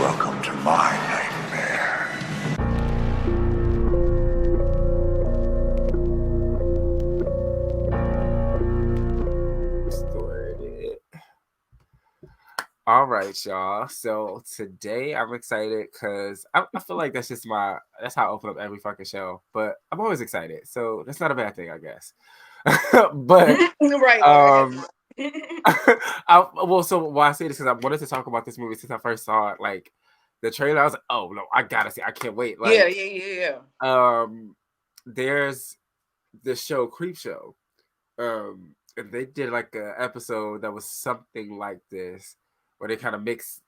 Welcome to my nightmare. All right, y'all. So today I'm excited because I feel like that's how I open up every fucking show. But I'm always excited, so that's not a bad thing, I guess. But right. so why I say this because I wanted to talk about this movie since I first saw it. Like the trailer, I was like, oh no, I gotta see. I can't wait. Like, yeah. There's this show, Creep Show. And they did like an episode that was something like this, where they kind of mix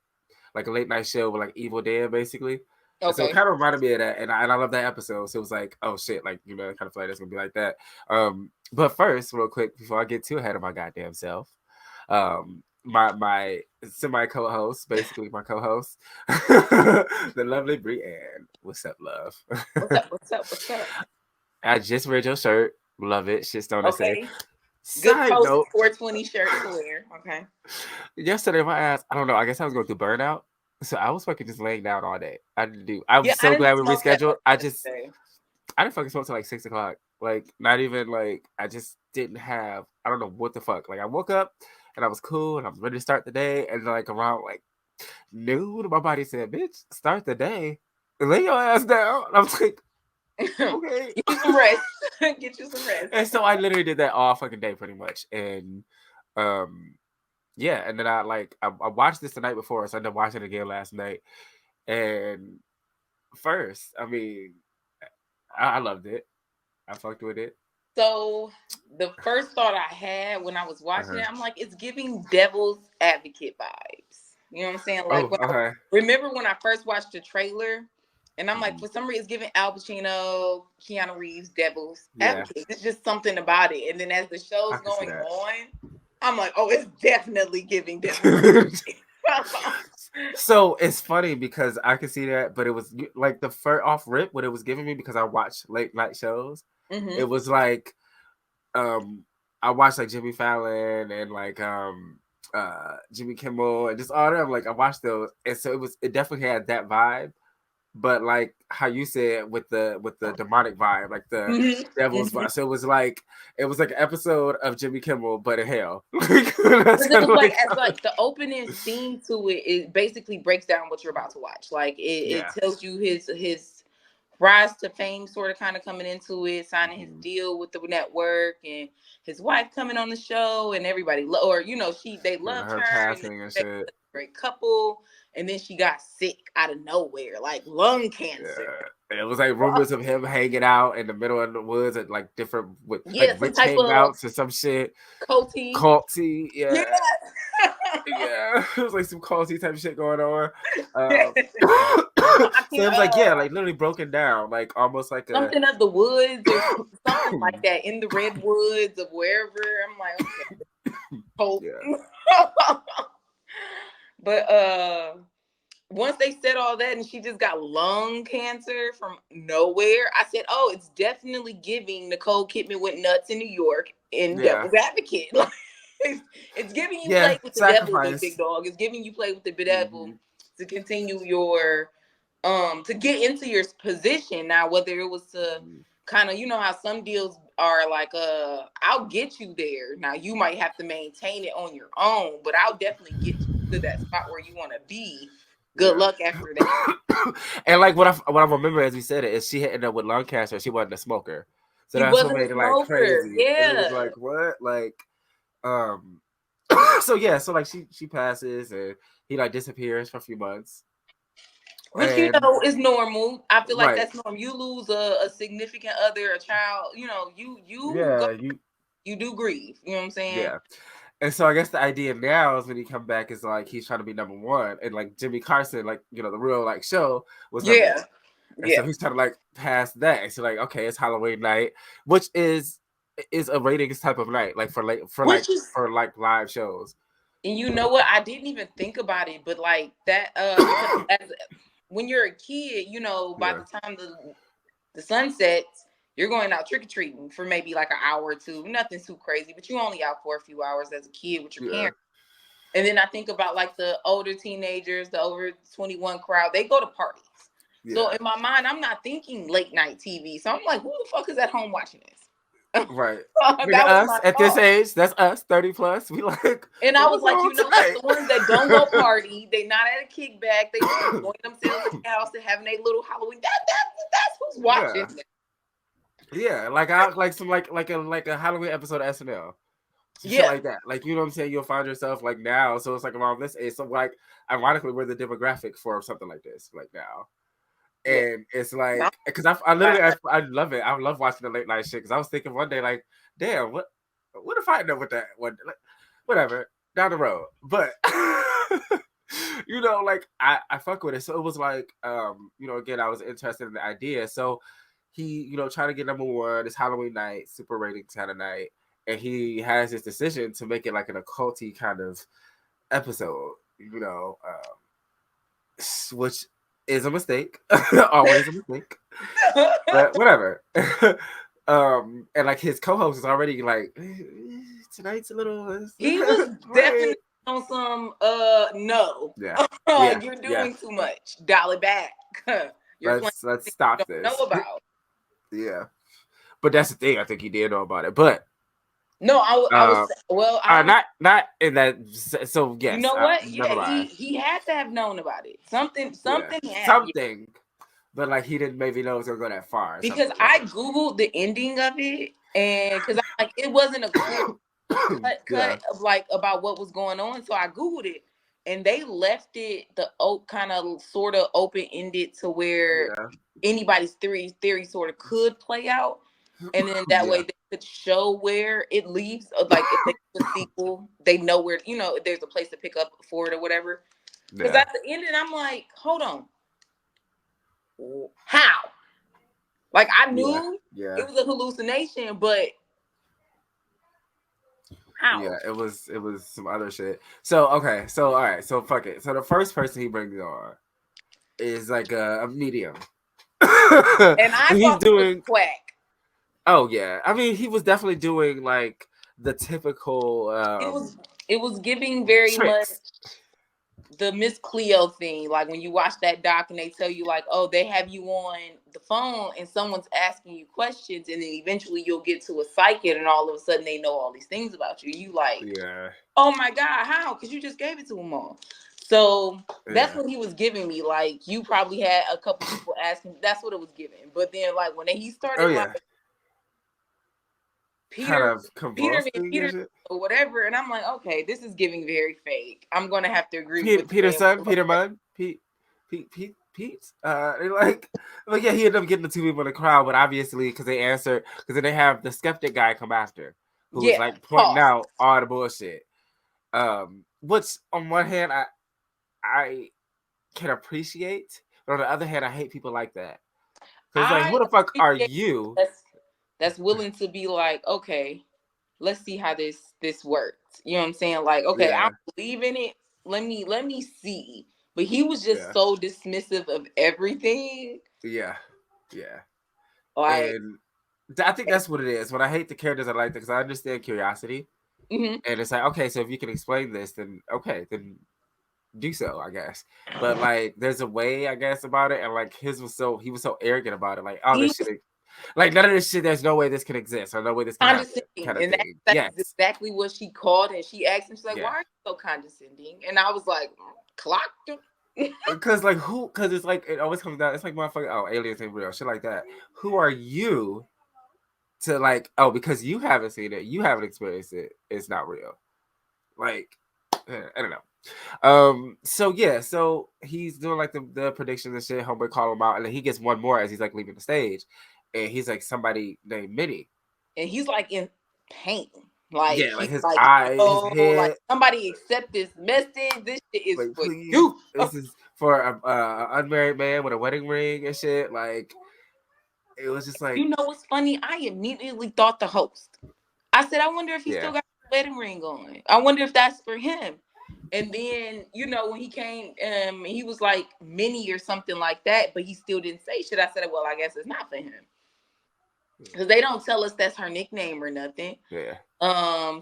like a late night show with like Evil Dead, basically. Okay. And so it kind of reminded me of that, and I love that episode. So it was like, oh shit, like I kind of feel like it's gonna be like that. But first, real quick, before I get too ahead of my goddamn self, my semi co-host, basically my co-host, the lovely BreAnn. What's up, love? What's up? I just read your shirt. Love it. Shit's don't say. Good note. 420 shirt to wear. Okay. Yesterday, my ass, I don't know. I guess I was going through burnout. So I was fucking just laying down all day. I'm so glad we rescheduled. I didn't fucking smoke till like 6 o'clock. Like, not even like, I just didn't have, I don't know what the fuck. Like, I woke up and I was cool and I was ready to start the day. And like around like noon, my body said, bitch, start the day. Lay your ass down. And I was like, okay. Get you some rest. Get you some rest. And so I literally did that all fucking day pretty much. And yeah, and then I watched this the night before, so I ended up watching it again last night. And first, I mean, I loved it. I fucked with it. So the first thought I had when I was watching it, I'm like, it's giving Devil's Advocate vibes. You know what I'm saying? Like, remember when I first watched the trailer, and I'm like, for some reason, it's giving Al Pacino, Keanu Reeves, Devil's Advocate. It's just something about it. And then as the show's going on, I'm like, oh, it's definitely giving Devil's So it's funny because I can see that, but it was like the first off rip what it was giving me because I watched late night shows. Mm-hmm. It was like, I watched like Jimmy Fallon and like Jimmy Kimmel and just all that. Like I watched those, and so it definitely had that vibe. But like how you said with the demonic vibe, like the devil's vibe. So it was like an episode of Jimmy Kimmel, but in hell. It was like the opening scene to it basically breaks down what you're about to watch. Like it tells you his rise to fame, sort of kind of coming into it, signing his deal with the network, and his wife coming on the show, and everybody they loved her passing and shit. Great couple. And then she got sick out of nowhere, like lung cancer. Yeah. And it was like rumors of him hanging out in the middle of the woods at like different like witch hangouts or some shit. Culty. Yeah. Yeah. It was like some culty type of shit going on. So it was like, like literally broken down, like almost like something of the woods or something like that in the redwoods of wherever. I'm like, okay. But once they said all that and she just got lung cancer from nowhere, I said, oh, it's definitely giving Nicole Kidman went nuts in New York in Devil's Advocate. Like, it's giving you play with the devil, big dog. It's giving you play with the devil to continue your to get into your position. Now, whether it was to kind of, you know how some deals are like, I'll get you there. Now you might have to maintain it on your own, but I'll definitely get you to that spot where you want to be. Good luck after that. And like what I remember as we said it is she ended up with lung cancer. She wasn't a smoker, so that's what made it like crazy. Yeah, and it was like what, like, so like she passes and he like disappears for a few months. Which is normal. I feel like that's normal. You lose a significant other, a child. You know, you do grieve. You know what I'm saying? Yeah. And so I guess the idea now is when he come back is like he's trying to be number one, and like Jimmy Carson, like the real like show was number one. And so he's trying to like pass that. And so like, okay, it's Halloween night, which is a ratings type of night, like for live shows. And you know what? I didn't even think about it, but like that when you're a kid, by the time the sun sets, you're going out trick-or-treating for maybe like an hour or two. Nothing too crazy, but you're only out for a few hours as a kid with your parents. And then I think about like the older teenagers, the over 21 crowd, they go to parties. Yeah. So in my mind, I'm not thinking late night TV. So I'm like, who the fuck is at home watching this? Right. That was us at this age. That's us, 30 plus. We like. And I was like, you know what? The ones that don't go party, they not at a kickback. They just enjoying themselves at the house and having a little Halloween. That's who's watching. Yeah, like a Halloween episode of SNL. Shit like that. Like, you know what I'm saying? You'll find yourself like now. So it's like around this age. So like, ironically, we're the demographic for something like this, like now. And it's like, because I literally I love it. I love watching the late night shit. Because I was thinking one day, like, damn, what if I know with that one? Like, whatever, down the road. But you know, like I fuck with it. So it was like, you know, again, I was interested in the idea. So he, you know, trying to get number one. It's Halloween night, super rating kind of night. And he has this decision to make it like an occulty kind of episode, you know, which is a mistake, always a mistake, but whatever. And like his co-host is already like, tonight's a little. He was definitely on some. No, you're doing too much. Dial it back. Let's stop this. Know about. Yeah, but that's the thing. I think he did know about it, but. No, I was not in that. So yes, you know what? Yeah, he had to have known about it. Something happened. Something, but like he didn't maybe know it was gonna go that far. Because I googled the ending of it, and because like it wasn't a clear cut of like about what was going on, so I googled it, and they left it the kind of sort of open ended to where anybody's theory sort of could play out. And then that way they could show where it leaves. Like if they do a sequel, they know where, you know, there's a place to pick up for it or whatever. Because at the end, and I'm like, hold on. How? Like I knew it was a hallucination, but how? Yeah, it was some other shit. So okay, so all right, so fuck it. So the first person he brings on is like a medium. And I he's doing quack. Oh yeah, I mean he was definitely doing like the typical. It was giving very much the Miss Cleo thing. Like when you watch that doc and they tell you like, oh, they have you on the phone and someone's asking you questions, and then eventually you'll get to a psychic, and all of a sudden they know all these things about you. You like, oh my god, how? Because you just gave it to them all. So that's what he was giving me. Like you probably had a couple people asking. That's what it was giving. But then like when he started like. Peter or whatever, and I'm like, okay, this is giving very fake. I'm gonna have to agree with Peter Munn, Pete. Like, but yeah, he ended up getting the two people in the crowd, but obviously because they answered, because then they have the skeptic guy come after, who's like pointing out all the bullshit. Which on one hand I can appreciate, but on the other hand, I hate people like that. Because like, who the fuck are you? That's willing to be like, okay, let's see how this works. You know what I'm saying? Like, okay, I believe in it. Let me see. But he was just so dismissive of everything. Yeah. Like, and I think that's what it is. When I hate the characters, I like it because I understand curiosity. Mm-hmm. And it's like, okay, so if you can explain this, then okay, then do so, I guess. But like, there's a way, I guess, about it, and like he was so arrogant about it. Like, oh, this shit. Like none of this shit. There's no way this can exist, or no way this can happen. Kind of thing. That's exactly what she called, and she asked him, she's like, "Why are you so condescending?" And I was like, "Clocked him." Because like who? Because it's like it always comes down. It's like motherfucker. Oh, aliens ain't real. Shit like that. Who are you to like? Oh, because you haven't seen it, you haven't experienced it. It's not real. Like I don't know. So he's doing like the predictions and shit. Homeboy call him out, and then he gets one more as he's like leaving the stage. And he's like somebody named Minnie, and he's like in pain, like his eyes, his head. Like somebody accept this message. This shit is like, for you. This is for an unmarried man with a wedding ring and shit. Like it was just like, you know what's funny? I immediately thought the host. I said, I wonder if he still got a wedding ring on. I wonder if that's for him. And then, you know, when he came, he was like Minnie or something like that, but he still didn't say shit. I said, well, I guess it's not for him. because they don't tell us that's her nickname or nothing. Yeah.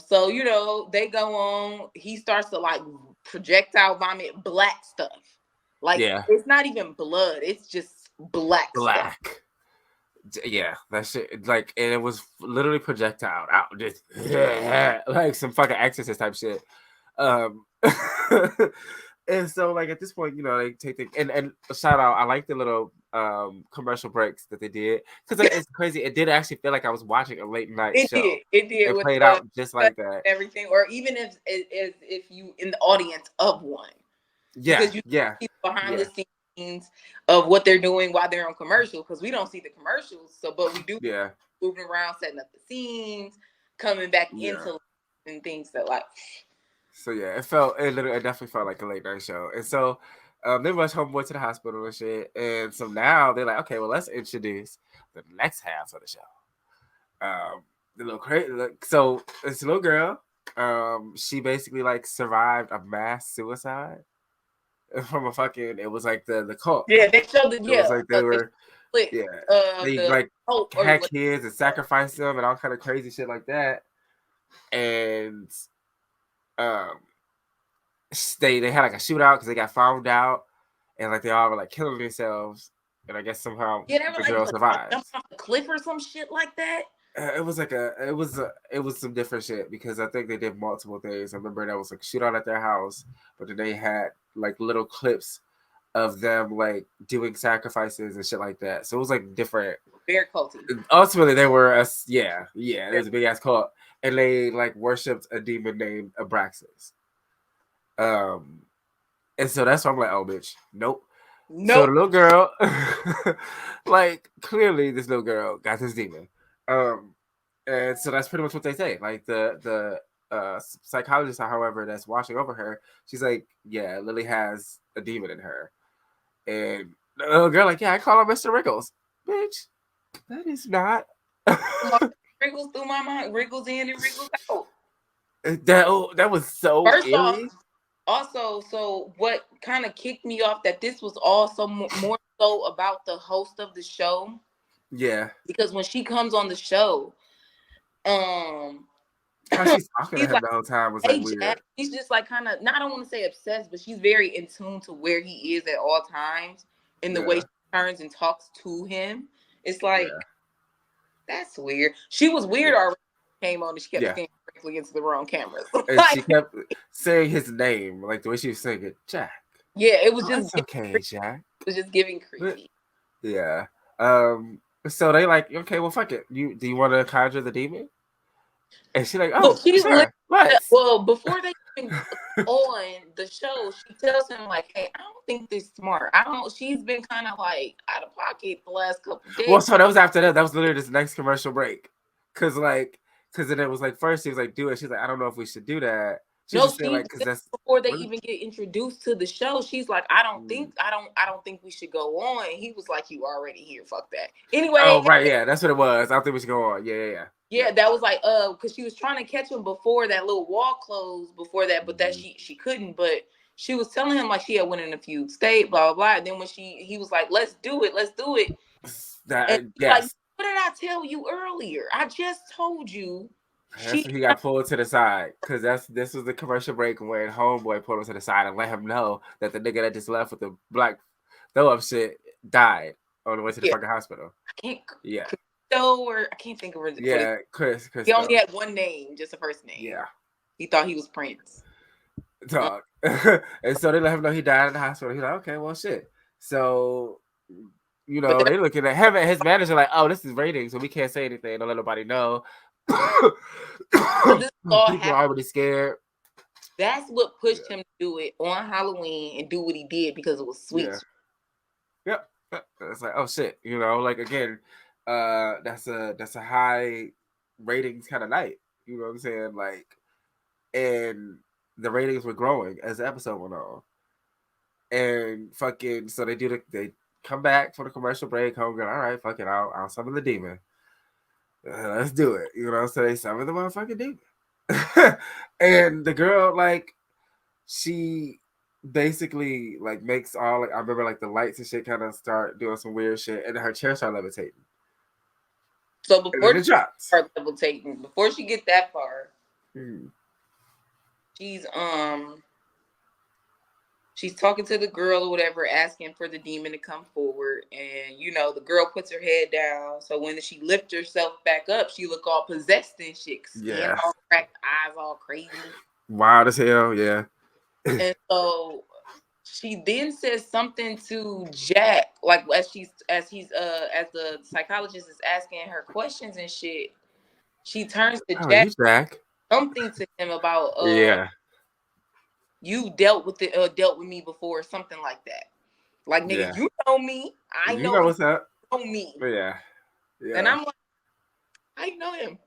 So you know, they go on. He starts to like projectile vomit black stuff. Like it's not even blood; it's just black stuff. Yeah, that shit. Like, and it was literally projectile out, just like some fucking Exorcist type shit. And so like at this point, you know, they take the and shout out. I like the little commercial breaks that they did because it's crazy. It did actually feel like I was watching a late night show. It did. It played out just like that. Everything, or even if you in the audience of one. Yeah, because you see behind the scenes of what they're doing while they're on commercial. Because we don't see the commercials, so but we do moving around, setting up the scenes, coming back into and things that like. So yeah, it definitely felt like a late night show. And so they rushed homeboy to the hospital and shit. And so now they're like, okay, well, let's introduce the next half of the show. The little crazy. So this little girl, she basically like survived a mass suicide from a fucking. It was like the cult. Yeah, they showed it. It was like they were. They like had kids and sacrificed them and all kind of crazy shit like that. And they had like a shootout because they got found out, and like they all were like killing themselves, and I guess somehow the girl survived. Jump off a cliff or some shit like that. It was some different shit because I think they did multiple things. I remember that was like a shootout at their house, but then they had like little clips of them like doing sacrifices and shit like that. So it was like different. Very culty. Ultimately, they were it was a big ass cult, and they like worshipped a demon named Abraxas. And so that's why I'm like, oh, bitch, nope. So the little girl, like, clearly this little girl got this demon. And so that's pretty much what they say. Like the psychologist, however, that's watching over her, she's like, yeah, Lily has a demon in her. And the little girl, like, yeah, I call her Mr. Wriggles. Bitch, that is not. Wriggles through my mind, wriggles in and wriggles out. That was so eerie. Also, so what kind of kicked me off that this was also more so about the host of the show. Yeah. Because when she comes on the show, how she's talking to him like, the whole time was like weird. Jack, she's just like kind of, I don't want to say obsessed, but she's very in tune to where he is at all times in the way she turns and talks to him. It's like that's weird. She was weird already. Came on and she kept saying directly into the wrong cameras. And she kept saying his name, like the way she was saying it, Jack. Yeah, it was just okay, creepy. Jack. It was just giving creepy. Yeah. So they like, okay, well, fuck it. Do you want to conjure the demon? And she's like, oh, sure. Well, before they even on the show, she tells him like, hey, I don't think this smart. She's been kind of like out of pocket the last couple of days. Well, so that was after that. That was literally this next commercial break. Because then it was like, first she was like, do it. She's like, I don't know if we should do that. Before they even get introduced to the show, she's like, I don't think we should go on. And he was like, you already here, fuck that. Anyway. Oh right, yeah, that's what it was. I don't think we should go on. Yeah, that was like because she was trying to catch him before that little wall closed before that, but that she couldn't. But she was telling him like she had went in a feud state, blah blah blah. And then when he was like, let's do it. Like, what did I tell you earlier? I just told you. He got pulled to the side because this was the commercial break when homeboy pulled him to the side and let him know that the nigga that just left with the black throw up shit died on the way to the fucking hospital. I can't think of it. Yeah, Chris. He only had one name, just a first name. Yeah, he thought he was Prince. Dog. And so they let him know he died in the hospital. He's like, okay, well, shit. So they looking at him and his manager like, oh, this is ratings, so we can't say anything. Don't let nobody know. People are already scared. That's what pushed him to do it on Halloween and do what he did because it was sweet. Yep. It's like, oh shit, like again, that's a high ratings kind of night. You know what I'm saying? Like, and the ratings were growing as the episode went on. And fucking, so they come back for the commercial break. Homegirl, all right, fuck it, I'll summon the demon. Let's do it. So they summon the motherfucking demon. And the girl, like, she basically, like, makes all, like, I remember, like, the lights and shit kind of start doing some weird shit, and her chair started levitating. So before she starts levitating, before she get that far, she's talking to the girl or whatever, asking for the demon to come forward, and the girl puts her head down. So when she lifts herself back up, she look all possessed and shit, skin all cracked, eyes all crazy, wild as hell, yeah. And so she then says something to Jack, like as the psychologist is asking her questions and shit. She turns to Jack, something to him about you dealt with me before, something like that. Like, nigga, you know me. I know what's up. You know me. Yeah. And I'm like, how you know him?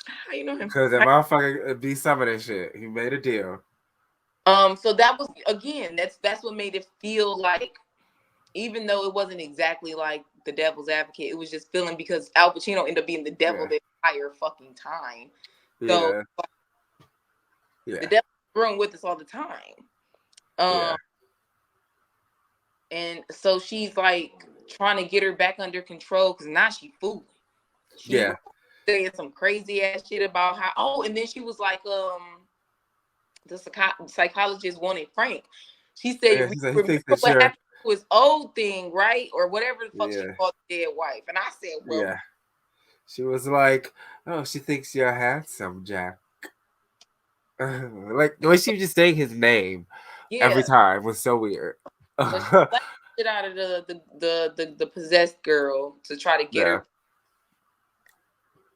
How you know him? Because that motherfucker be some of that shit. He made a deal. So that was, again, that's what made it feel like, even though it wasn't exactly like the devil's advocate, it was just feeling, because Al Pacino ended up being the devil the entire fucking time. So the devil's growing with us all the time. And so she's like trying to get her back under control, because now she fooling. She saying some crazy ass shit about how, and then she was like, the psychologist wanted Frank. She said, remember what happened to his old thing, right? Or whatever the fuck she called the dead wife. And I said, well, she was like, oh, she thinks you're handsome, Jack. Like the way she was just saying his name every time was so weird. So she slapped shit out of the possessed girl to try to get her.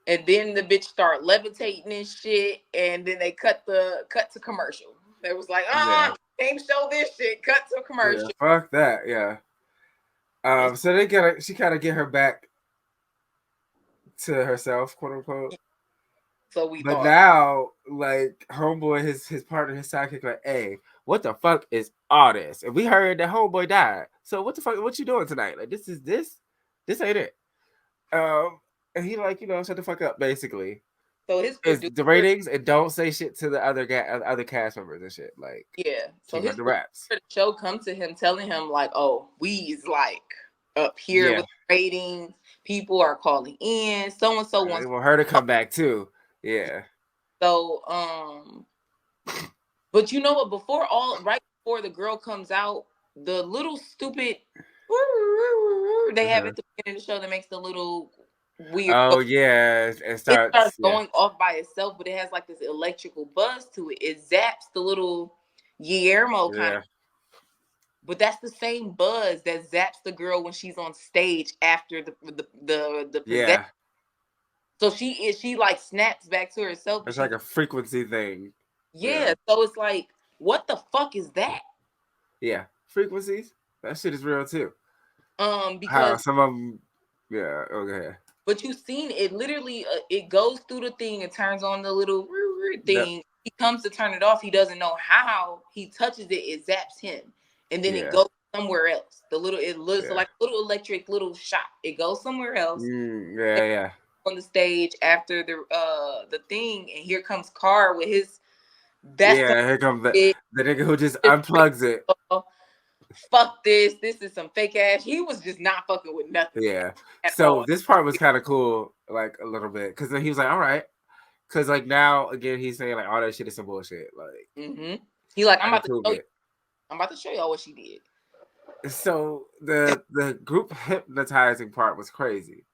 And then the bitch start levitating and shit, and then they cut to commercial. They was like, can't show this shit. Cut to commercial. Fuck that, so she kind of get her back to herself, quote unquote. So but now, like, homeboy, his partner, his sidekick, like, hey, what the fuck is all this? And we heard that homeboy died. So what the fuck? What you doing tonight? Like, this ain't it. And he like, shut the fuck up, basically. So his the ratings, and don't say shit to the other cast members and shit. Like, so his raps. The show come to him telling him like, oh, we is like up here with ratings. People are calling in. So and so wants. They want her to come back too. Yeah. So but you know what? Right before the girl comes out, the little stupid they have at the beginning of the show that makes the little weird. Oh yeah, it starts going off by itself, but it has like this electrical buzz to it. It zaps the little Guillermo kind of. But that's the same buzz that zaps the girl when she's on stage after the possession. So she like snaps back to herself. It's like a frequency thing. Yeah, so it's like, what the fuck is that? Yeah, frequencies. That shit is real too. Because some of them. Yeah. Okay. But you've seen it literally. It goes through the thing and turns on the little thing. Yep. He comes to turn it off. He doesn't know how. He touches it. It zaps him, and then it goes somewhere else. It looks like a little electric little shot. It goes somewhere else. On the stage after the thing, and here comes Carr with his. Here comes the nigga who just unplugs it. Fuck this. This is some fake ass. He was just not fucking with nothing. Yeah. So this part was kind of cool, like a little bit, because then he was like, all right. Because like now again he's saying like all that shit is some bullshit. Like he like, I'm about to show y'all what she did. So the group hypnotizing part was crazy.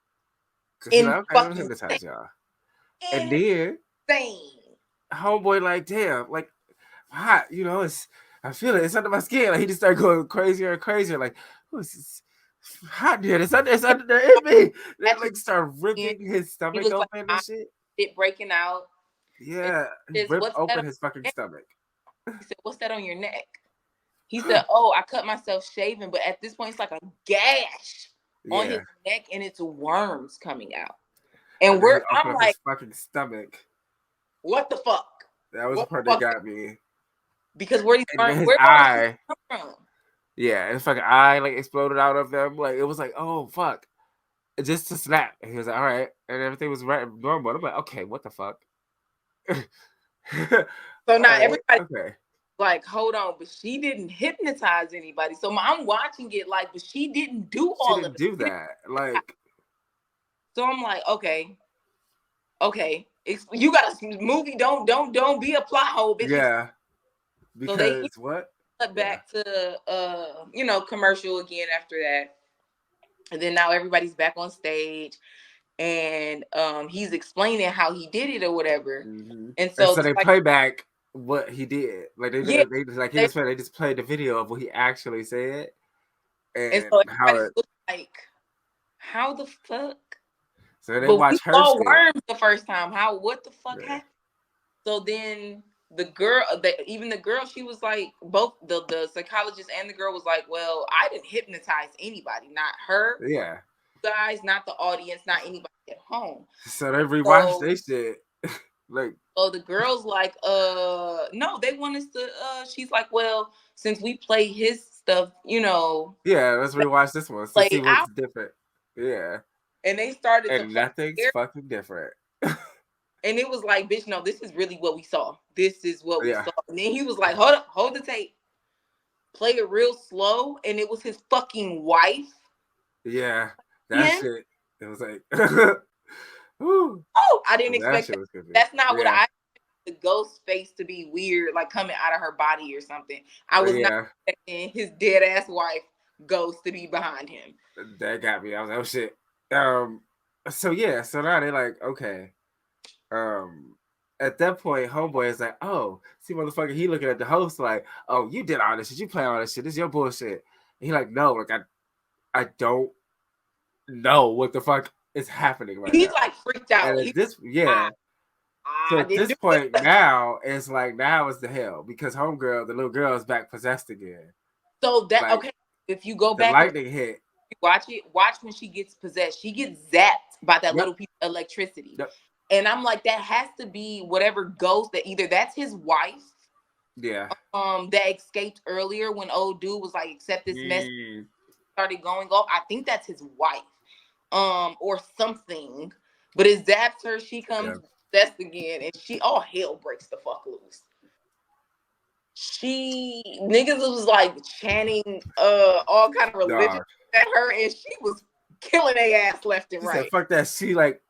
He's like, okay, I'm hypnotize y'all. And then homeboy like, damn, like hot, I feel it. It's under my skin. Like he just started going crazier and crazier. Like, who's this hot there? It's under there in me. They like start ripping his stomach open and shit. It breaking out. Yeah, he ripped open his fucking stomach. He said, "What's that on your neck?" He said, "Oh, I cut myself shaving, but at this point, it's like a gash on his neck, and it's worms coming out." And I'm like, his fucking stomach. What the fuck? That was the part that got me. Because where his eye come from? Yeah, his fucking eye like exploded out of them. Like it was like, oh fuck, just to snap. And he was like, all right, and everything was right normal. I'm like, okay, what the fuck? So now everybody like, hold on, but she didn't hypnotize anybody. So I'm watching it like, but she didn't do all of it. Do that, like. So I'm like, okay, you got a movie. Don't be a plot hole, bitch. Yeah, because so they what? Back to commercial again after that, and then now everybody's back on stage, and he's explaining how he did it or whatever, and so they play back what he did. Like they just played the video of what he actually said, and so how it was like, how the fuck? So they watch her saw shit. Worms the first time. What the fuck happened? So then the girl, even the girl, she was like, both the psychologist and the girl was like, well, I didn't hypnotize anybody, not her. Yeah. Guys, not the audience, not anybody at home. So they rewatched their shit. Like, so the girl's like, no, they want us to, she's like, well, since we play his stuff, yeah, let's rewatch this one to see what's different. Yeah. And they started and nothing's fucking different. And it was like, bitch, no, this is really what we saw. This is what we saw. And then he was like, hold up, hold the tape. Play it real slow. And it was his fucking wife. Yeah. That shit. It was like, I didn't expect that. That's not what I the ghost face to be weird, like coming out of her body or something. I was not expecting his dead ass wife ghost to be behind him. That got me. I was like, oh shit. So yeah, so now they're like, okay. At that point, homeboy is like, oh, see, motherfucker, he looking at the host like, oh, you did all this shit, you play all this shit, this is your bullshit. And he like, no, like I don't know what the fuck is happening right now. He's like freaked out. And at this, so at this point now, it's like now it's the hell because homegirl, the little girl, is back possessed again. So that like, if you go back, the lightning hit. Watch when she gets possessed. She gets zapped by that little piece of electricity. And I'm like, that has to be whatever ghost that either that's his wife. Yeah. That escaped earlier when old dude was like, accept this message, started going off. I think that's his wife. Or something. But it zaps her, she comes possessed again, and all hell breaks the fuck loose. Niggas was like chanting all kind of religion at her, and she was killing their ass left and right. Said, fuck that. She like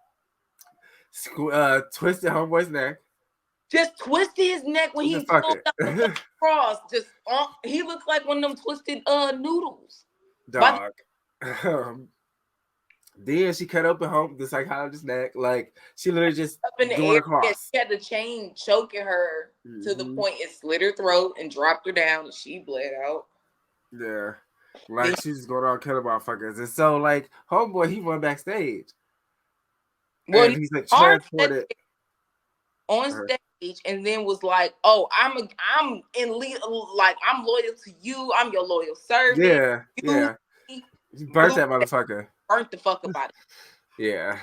twisted homeboy's neck. Just twisted his neck when he pulled up the cross. Just he looks like one of them twisted noodles. Dog. Then she cut open the psychologist's neck. Like she literally just up in the air. She had the chain choking her to the point it slit her throat and dropped her down, and she bled out. Yeah, like she's going on killing motherfuckers. And so like homeboy, he went backstage. Well, and he's like transported on stage, and then was like, "Oh, I'm loyal to you. I'm your loyal servant." Yeah. He burnt that motherfucker. Burnt the fuck about it. Yeah.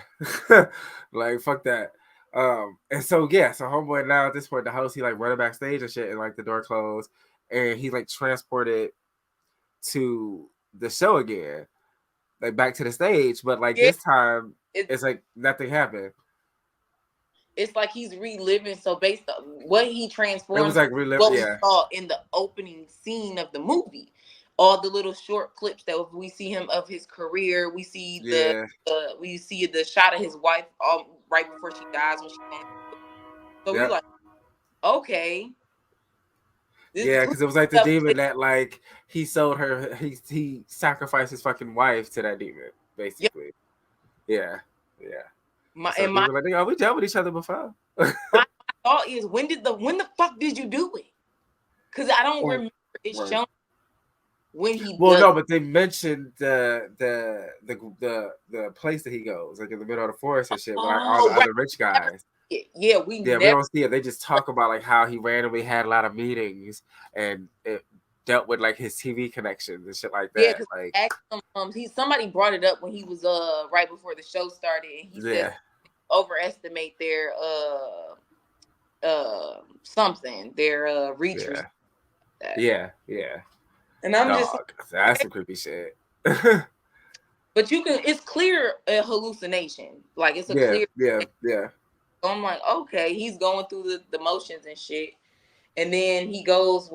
Like fuck that. And so so homeboy now at this point the host he like running backstage and shit and like the door closed and he's like transported to the show again. Like back to the stage, but like this time it's like nothing happened. It's like he's reliving. So based on what he transformed, it was like reliving what we saw in the opening scene of the movie. All the little short clips that we see him of his career, we see we see the shot of his wife right before she dies when she. So we're like, okay. Because it was like the demon that like he sold her. He sacrificed his fucking wife to that demon, basically. Yeah. My like, oh, we dealt with each other before. My thought is, when the fuck did you do it? Because I don't remember it showing. When he no, but they mentioned the place that he goes, like in the middle of the forest and shit, with like all the other rich guys. Yeah, we don't see it. They just talk about like how he randomly had a lot of meetings and it dealt with like his TV connections and shit like that. Yeah, like somebody brought it up when he was right before the show started, and he said overestimate their something, their reach. Yeah. And I'm just that's some creepy shit. But it's clear a hallucination. Like it's a clear. Yeah. So I'm like, okay, he's going through the motions and shit. And then he goes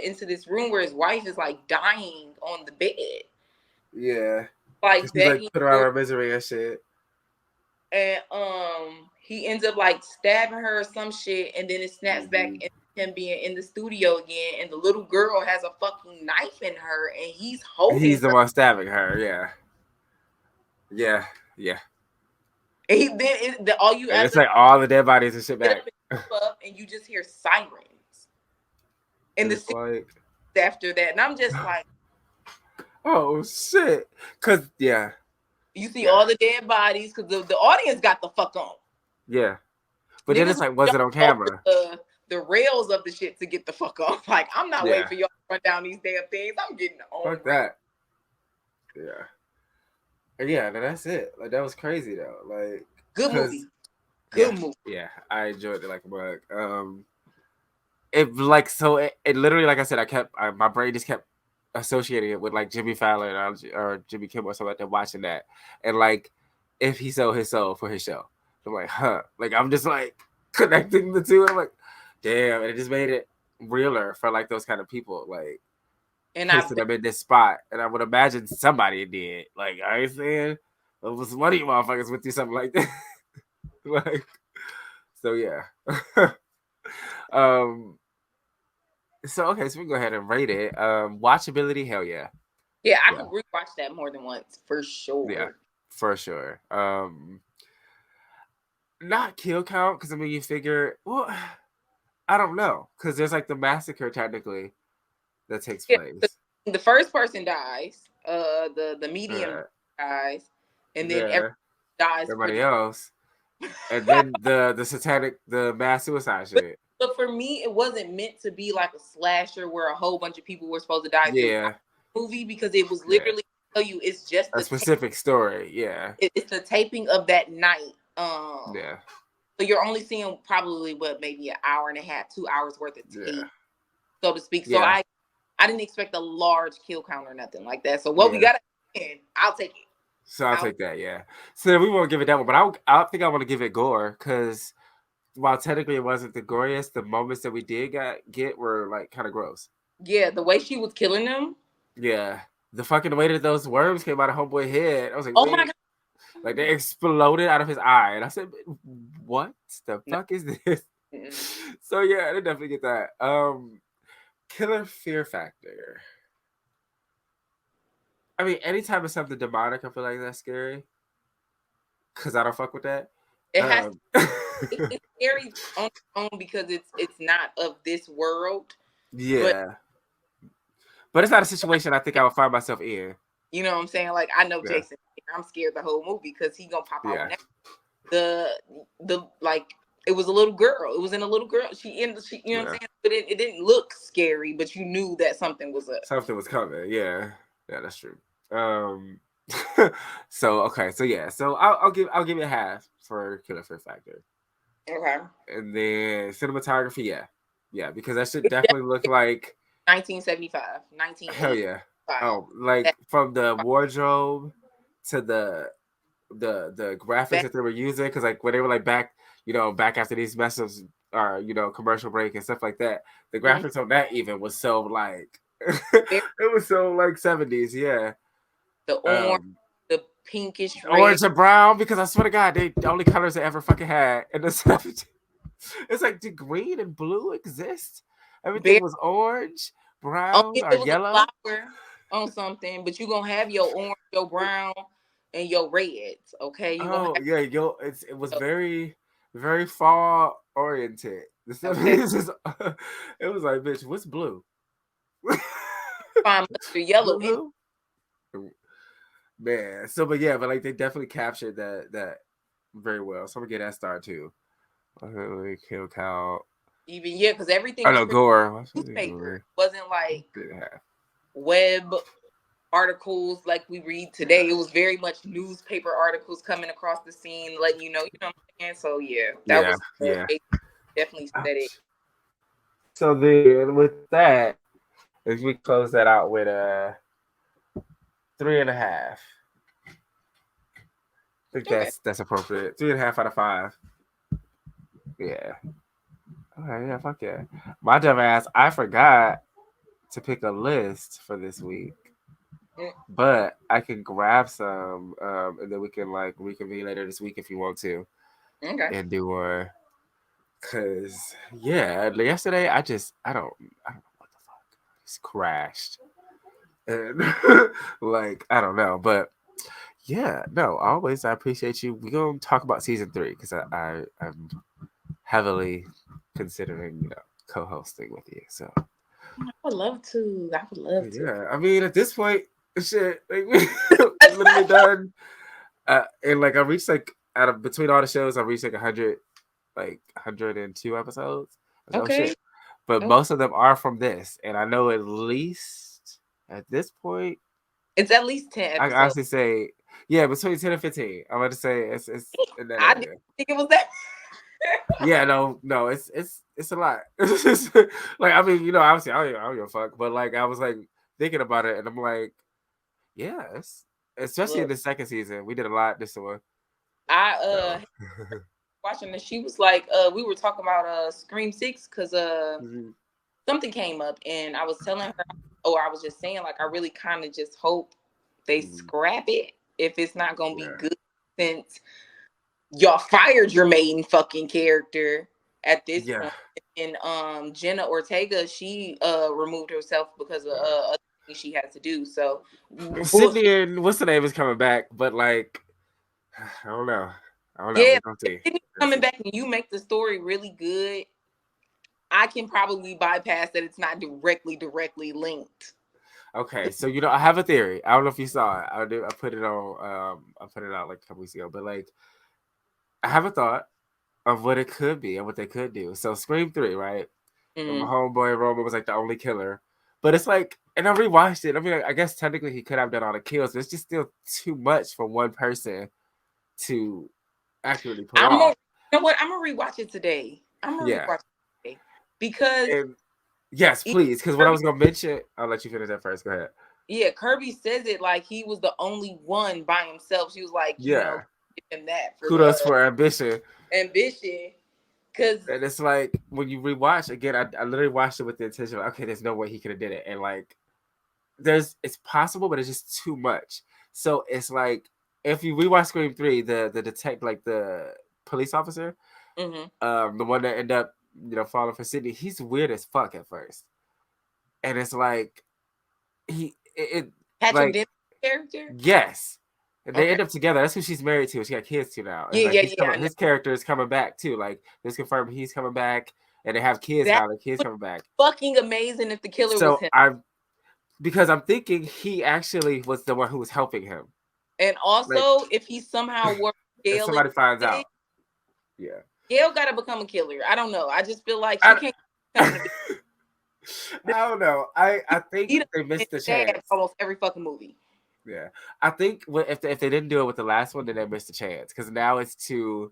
into this room where his wife is like dying on the bed. Yeah. Like begging, like put her out of misery and shit. and he ends up like stabbing her or some shit, and then it snaps back into him being in the studio again, and the little girl has a fucking knife in her, and he's holding. He's the one stabbing her. Yeah. Yeah. Yeah. And he then all you and it's like all the dead bodies and shit back. Up and you just hear sirens. And the like after that, and I'm just like, oh shit, cause yeah, you see all the dead bodies because the audience got the fuck on. Yeah, but then it's like, was it on camera? The rails of the shit to get the fuck off. Like, I'm not waiting for y'all to run down these damn things. I'm getting on. Fuck that. Yeah. And yeah, that's it. Like, that was crazy though. Like, good movie. Good movie. Yeah, I enjoyed it like a bug. It like so it literally, like I said, my brain just kept associating it with like Jimmy Fallon or Jimmy Kimmel or something like that, watching that, and like if he sold his soul for his show, I'm like, huh, like I'm just like connecting the two. I'm like, damn, and it just made it realer for like those kind of people, like and placing them in this spot. And I would imagine somebody did. Like I ain't saying it was one of you motherfuckers would do something like that. Like, so yeah. So okay, so we can go ahead and rate it. Watchability, hell yeah. Yeah, I could rewatch that more than once for sure. Yeah, for sure. Not kill count, because I mean you figure, well, I don't know, because there's like the massacre technically that takes place. The first person dies, the medium dies, and then everybody dies. Everybody else. And then the mass suicide shit. But for me, it wasn't meant to be like a slasher where a whole bunch of people were supposed to die. Yeah. Movie, because it was literally tell you it's just a specific story. Yeah. It's the taping of that night. Yeah. So you're only seeing probably maybe an hour and a half, 2 hours worth of tape, so to speak. So I didn't expect a large kill count or nothing like that. So what we got, I'll take it. So I'll take that, yeah. So we won't give it that one, but I think I want to give it gore, because while technically it wasn't the goriest, the moments that we did get were like kind of gross. Yeah, the way she was killing them. Yeah, the fucking way that those worms came out of homeboy's head, I was like, oh my god, like they exploded out of his eye, and I said, what the fuck is this? So yeah, I did definitely get that. Killer fear factor. I mean, anytime it's something demonic, I feel like that's scary, because I don't fuck with that. It has. It's scary on its own because it's not of this world. Yeah, but it's not a situation I think I would find myself in. You know what I'm saying? Like, I know Jason. I'm scared the whole movie because he gonna pop out. The like, it was a little girl. It was in a little girl. She you know what I'm saying? But it didn't look scary, but you knew that something was up. Something was coming. Yeah, that's true. So okay, so yeah, so I'll give it a half for Killer Fear Factor. Okay. And then cinematography, yeah, because that should definitely look like 1975, 1980. Hell yeah. Oh, like from the wardrobe to the graphics that they were using, because like when they were like back after these messes or commercial break and stuff like that, the graphics on that even was so like it was so like 70s, yeah. The orange, the pinkish red. Orange and brown, because I swear to God, they the only colors they ever fucking had in the 70s. It's like, did green and blue exist? Everything was orange, brown, or yellow. A flower on something, but you're gonna have your orange, your brown, and your reds. Okay. It was very, very fall oriented. The 70s it was like, bitch, what's blue? Yellow. Blue? Man, so but like they definitely captured that very well. So I'm gonna get that star too. Kill count. Even because everything. I know gore. Newspaper wasn't like web articles like we read today. It was very much newspaper articles coming across the scene, letting you know what I'm saying. So that was definitely said it. So then with that, if we close that out with 3.5. I think that's appropriate. 3.5 out of 5. Yeah. Okay, yeah, fuck yeah. My dumb ass, I forgot to pick a list for this week. but I can grab some, and then we can like reconvene later this week if you want to, and do more. Cause yeah, yesterday I don't know what the fuck, just crashed, and like I don't know, but yeah, no, always I appreciate you. We're gonna talk about season 3 because I'm heavily considering co-hosting with you. So I would love to. I would love to. yeah, I mean at this point, shit, like, literally done. And like I reached like out of between all the shows, I reached like 102 episodes. Oh Okay. shit! But most of them are from this, and I know at least at this point, it's at least 10 episodes. I honestly say, yeah, between 10 and 15. I'm going to say it's in that area. I didn't think it was that. Yeah, no, it's a lot. Like I mean, obviously I don't give a fuck, but like I was like thinking about it, and I'm like, yeah, especially in the second season, we did a lot this one. Watching this, she was like, we were talking about Scream 6 because something came up, and I was telling her, I was just saying, like, I really kind of just hope they scrap it if it's not gonna be good, since y'all fired your main fucking character at this point. And Jenna Ortega, she removed herself because of other things she had to do. So Sydney and what's the name is coming back, but like I don't know. Yeah, if coming back and you make the story really good, I can probably bypass that it's not directly linked. Okay, so I have a theory. I don't know if you saw it. I put it on. I put it out like a couple weeks ago, but like I have a thought of what it could be and what they could do. So Scream 3, right? Mm-hmm. My homeboy Roman was like the only killer, but it's like, and I rewatched it. I mean, I guess technically he could have done all the kills, but it's just still too much for one person to accurately pull off. You know what? I'm gonna rewatch it today. Rewatch it today because. Yes, please. Because what I was gonna mention, I'll let you finish that first. Go ahead. Yeah, Kirby says it like he was the only one by himself. She was like, give him that. Kudos for ambition. Cause and it's like when you rewatch again, I literally watched it with the intention of, okay, there's no way he could have did it, and like it's possible, but it's just too much. So it's like if you rewatch Scream 3, the detective, like the police officer, the one that ended up falling for Sydney, he's weird as fuck at first, and it's like Patrick Dempsey's character. Yes. And they end up together. That's who she's married to. She got kids to now. And his character is coming back too. Like it's confirmed he's coming back, and they have kids now. The kids coming back. Fucking amazing if the killer was him. Because I'm thinking he actually was the one who was helping him. And also, like, if he somehow worked Gail, somebody finds out. Yeah. Gail got to become a killer. I don't know. I just feel like she can't. I don't know. I think they missed the chance. Almost every fucking movie. Yeah, I think if they didn't do it with the last one, then they missed a chance because now it's too.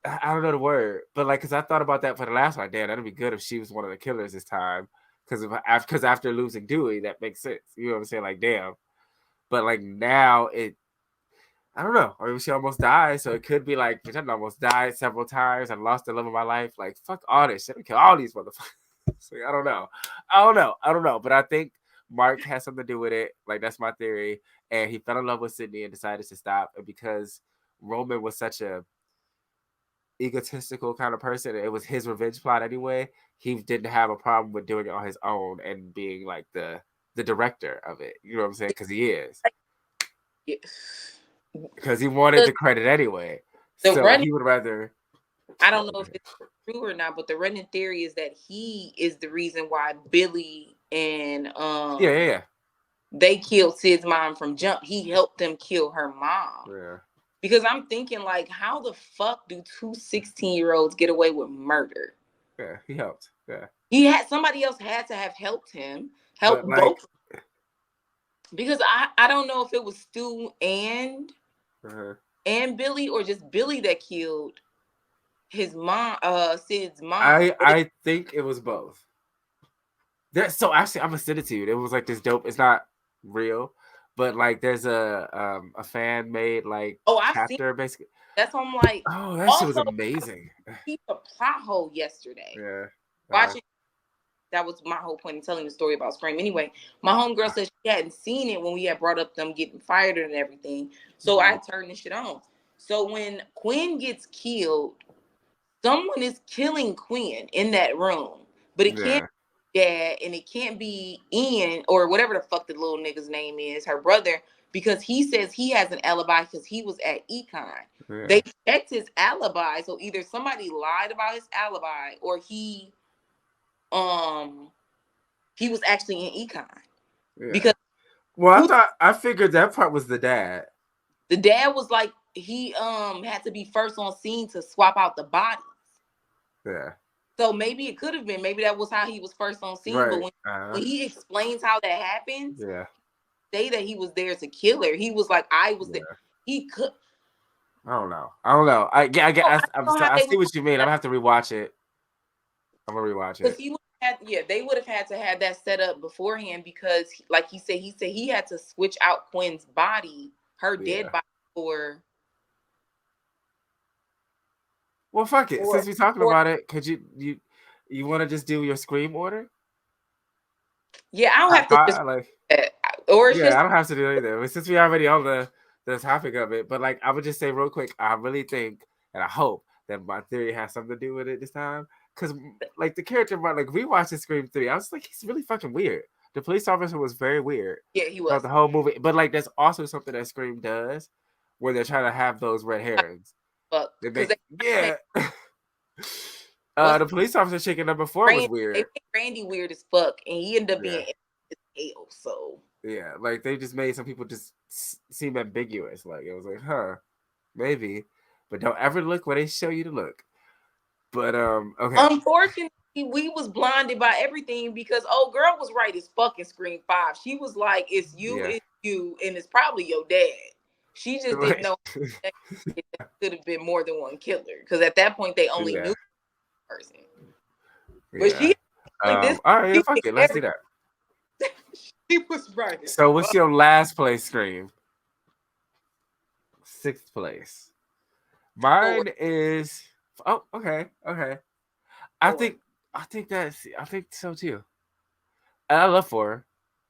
I don't know the word, but like, because I thought about that for the last one. Like, damn, that'd be good if she was one of the killers this time. Because after losing Dewey, that makes sense. You know what I'm saying? Like, damn. But like now, I don't know. Or maybe she almost died, so it could be like, I almost died several times. I lost the love of my life. Like, fuck all this shit. I kill all these motherfuckers. So, I don't know. But I think Mark has something to do with it. Like, that's my theory. And he fell in love with Sydney and decided to stop. And because Roman was such a egotistical kind of person, it was his revenge plot anyway. He didn't have a problem with doing it on his own and being like the director of it. You know what I'm saying? Because he is. Because he wanted the credit anyway. So he would rather. I don't know if it's true or not, but the running theory is that he is the reason why Billy and they killed Sid's mom from jump. He helped them kill her mom. Yeah. Because I'm thinking, like, how the fuck do 2 16-year-olds get away with murder? Yeah, he helped. Yeah. Somebody else had to have helped him. Both. Because I don't know if it was Stu and Billy, or just Billy that killed his mom, Sid's mom. I think it was both. So actually, I'm gonna send it to you. It was like this dope. It's not real, but like there's a fan made like chapter basically. That's why I'm like, oh, that shit was amazing. Keep a plot hole yesterday. Yeah. Watching that was my whole point in telling the story about Scream. Anyway, my homegirl said she hadn't seen it when we had brought up them getting fired and everything. So I turned this shit on. So when Quinn gets killed, someone is killing Quinn in that room, but it can't be Dad and it can't be Ian or whatever the fuck the little nigga's name is, her brother, because he says he has an alibi because he was at Econ. Yeah. They checked his alibi, so either somebody lied about his alibi or he was actually in Econ. Yeah. Because I figured that part was the dad. The dad was like he had to be first on scene to swap out the bodies. Yeah. So maybe it could have been. Maybe that was how he was first on scene. Right. But when he explains how that happens, say that he was there as a killer. He was like, I was there. He could. I don't know. I see what you mean. I'm gonna have to rewatch it. I'm gonna rewatch it. They would have had to have that set up beforehand because, like he said he had to switch out Quinn's body, her dead body, for. Well, fuck it. Since we're talking about it, could you want to just do your Scream order? Yeah, I don't have to. I don't have to do it either. But since we already on the topic of it, but like I would just say real quick, I really think and I hope that my theory has something to do with it this time. Because like the character, like we watched Scream 3, I was like, he's really fucking weird. The police officer was very weird. Yeah, he was. The whole movie, but like that's also something that Scream does, where they're trying to have those red herrings. But the police officer chick in number 4 was weird. They made Randy weird as fuck, and he ended up being hell. So yeah, like they just made some people just seem ambiguous. Like it was like, huh, maybe, but don't ever look where they show you to look. But okay. Unfortunately, we was blinded by everything because old girl was right as fucking Scream 5. She was like, "It's you, it's you, and it's probably your dad." She just didn't know that it could have been more than one killer because at that point they only knew one person. But she like this. All right, fuck it. Let's do that. She was right. So, what's your last place Scream? 6th place. Mine is. Oh, okay. I think so too. And I love 4,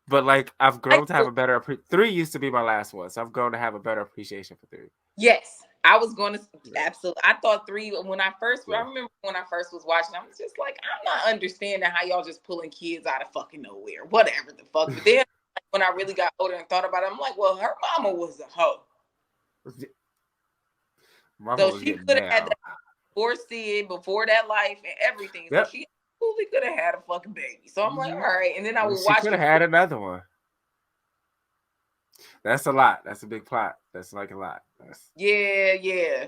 but like I've grown to have a better. 3 used to be my last one, so I've grown to have a better appreciation for 3. Yes, I was going to absolutely. I thought 3 when I first. I remember when I first was watching. I was just like, I'm not understanding how y'all just pulling kids out of fucking nowhere. Whatever the fuck. But then when I really got older and thought about it, I'm like, well, her mama was a hoe. So she could have had that before Sid, before that life and everything. So she absolutely could have had a fucking baby. So I'm like, all right. And then I would watch. She could have had another one. That's a lot. That's a big plot. That's like a lot. Yeah.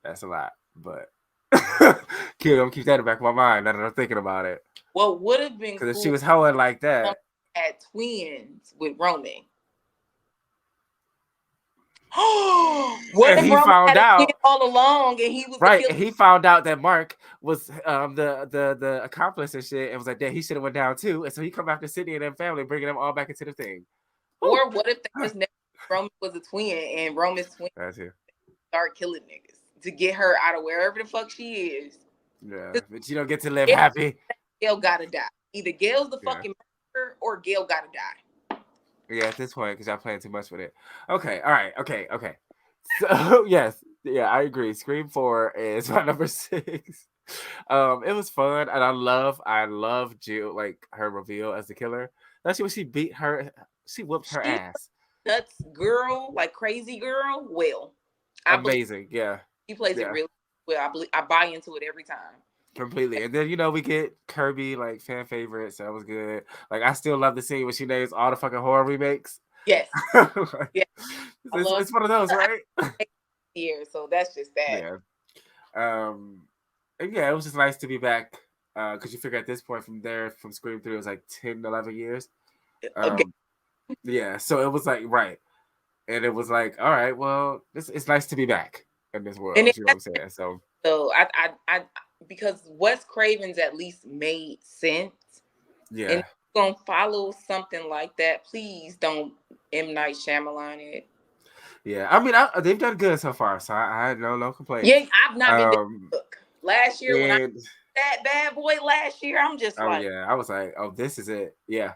That's a lot. But I'm gonna keep that in the back of my mind now that I'm thinking about it. Well, would have been because if she was hoeing like that. Had twins with Roman. What if he found out all along, and he was right? And he found out that Mark was the accomplice and shit, and was like, "That he should have went down too." And so he come after Sydney and their family, bringing them all back into the thing. Or what if that was never Roman was a twin, and Roman's twin start killing niggas to get her out of wherever the fuck she is? Yeah, but you don't get to live happy. Gail gotta die. Either Gail's the fucking murderer, or Gail gotta die. Yeah, at this point, because y'all playing too much with it. Okay, all right, okay. So yes, I agree. Scream 4 is my number 6. It was fun, and I love Jill, like her reveal as the killer. That's when she beat her, she whooped her ass. Nuts girl, like crazy girl. Well, amazing, she plays it really well. I buy into it every time. Completely. And then we get Kirby like fan favorites. So that was good. Like I still love the scene when she names all the fucking horror remakes. Yes. It's one of those, right? Yeah, so that's just that. Yeah. And it was just nice to be back. Because you figure at this point from Scream 3 it was like 10, 11 years. Yeah, so it was like right. And it was like, all right, well, it's nice to be back in this world. You know what I'm saying? So I because Wes Craven's at least made sense. Yeah. And gonna follow something like that. Please don't M. Night Shyamalan it. Yeah, I mean they've done good so far, so I had no complaints. Yeah, I've not been to look. Last year when I that bad boy last year. I'm just like, yeah, I was like, oh, this is it. Yeah,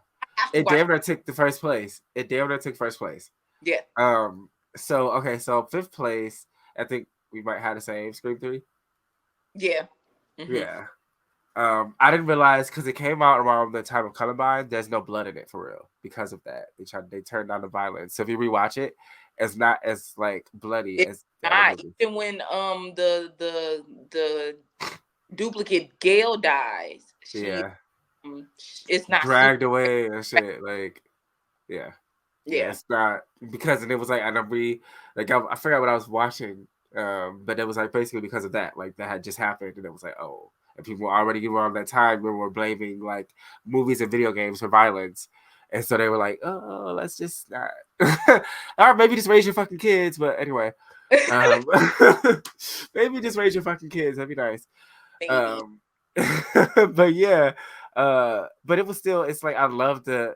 it damn near took the first place. It damn near took first place. Yeah. So okay, so fifth place, I think we might have the same Scream 3. Yeah. Mm-hmm. Yeah. I didn't realize because it came out around the time of Columbine. There's no blood in it for real because of that. They turned down the violence. So if you rewatch it, it's not as like bloody as the other movies. Even when the duplicate Gail dies, it's not dragged away and shit. Like, yeah, it's not because, and it was like, and I forgot what I was watching, but it was like basically because of that, like that had just happened, and it was like, oh. And people were already around that time when we were blaming like movies and video games for violence. And so they were like, oh, let's just not. Or maybe just raise your fucking kids. But anyway, maybe just raise your fucking kids. That'd be nice. But yeah, but it was still, it's like, I love the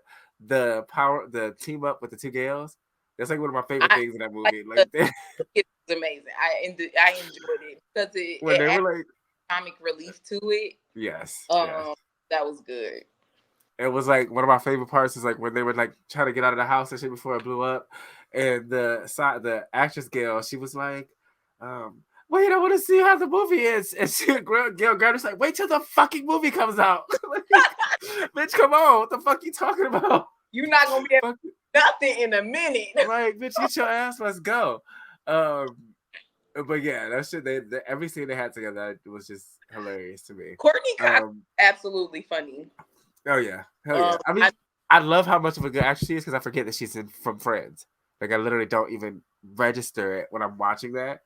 team up with the two Gales. That's like one of my favorite things in that movie. Like, it's amazing. I enjoyed it because when they were like, comic relief to it. Yes. That was good. It was like one of my favorite parts is like when they were like trying to get out of the house and shit before it blew up, and the actress Gail, she was like, "Wait, I want to see how the movie is." And Gail Gardner's like, "Wait till the fucking movie comes out." Like, bitch, come on, what the fuck you talking about? You're not gonna be able to do nothing in a minute. Like, bitch, get your ass, let's go. But yeah, that shit. Every scene they had together was just hilarious to me. Courtney Cox, absolutely funny. Oh yeah, hell yeah. I mean, I love how much of a good actress she is because I forget that she's from Friends. Like, I literally don't even register it when I'm watching that,